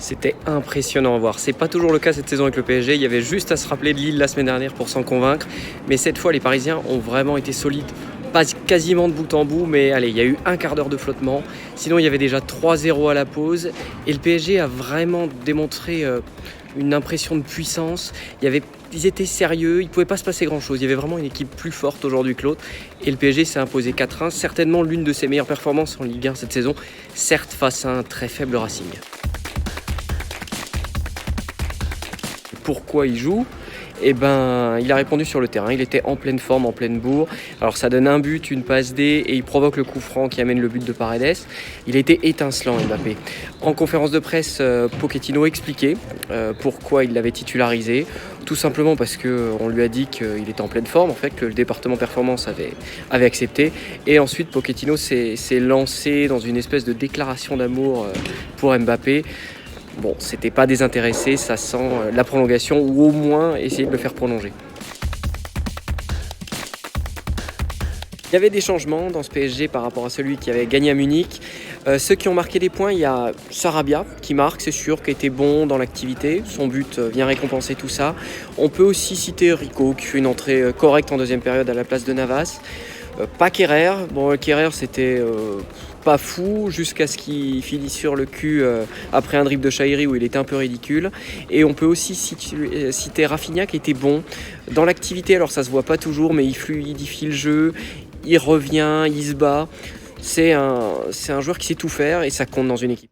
C'était impressionnant à voir. C'est pas toujours le cas cette saison avec le PSG. Il y avait juste à se rappeler de Lille la semaine dernière pour s'en convaincre. Mais cette fois, les Parisiens ont vraiment été solides. Pas quasiment de bout en bout, mais allez, il y a eu un quart d'heure de flottement. Sinon, il y avait déjà 3-0 à la pause. Et le PSG a vraiment démontré une impression de puissance. Ils étaient sérieux, il ne pouvait pas se passer grand-chose. Il y avait vraiment une équipe plus forte aujourd'hui que l'autre. Et le PSG s'est imposé 4-1. Certainement l'une de ses meilleures performances en Ligue 1 cette saison. Certes, face à un très faible Racing. Pourquoi il joue? Eh ben, il a répondu sur le terrain, il était en pleine forme, en pleine bourre. Alors ça donne un but, une passe D et il provoque le coup franc qui amène le but de Paredes. Il a été étincelant Mbappé. En conférence de presse, Pochettino expliquait pourquoi il l'avait titularisé. Tout simplement parce qu'on lui a dit qu'il était en pleine forme, en fait, que le département performance avait accepté. Et ensuite, Pochettino s'est lancé dans une espèce de déclaration d'amour pour Mbappé. Bon, c'était pas désintéressé, ça sent la prolongation ou au moins essayer de le faire prolonger. Il y avait des changements dans ce PSG par rapport à celui qui avait gagné à Munich. Ceux qui ont marqué des points, il y a Sarabia qui marque, c'est sûr, qui était bon dans l'activité. Son but vient récompenser tout ça. On peut aussi citer Rico qui fait une entrée correcte en deuxième période à la place de Navas. Pas Kerrer. Bon, Kerrer, c'était pas fou jusqu'à ce qu'il finisse sur le cul après un dribble de Chahiri où il était un peu ridicule. Et on peut aussi citer Rafinha qui était bon dans l'activité. Alors ça se voit pas toujours, mais il fluidifie le jeu, il revient, il se bat. C'est un joueur qui sait tout faire et ça compte dans une équipe.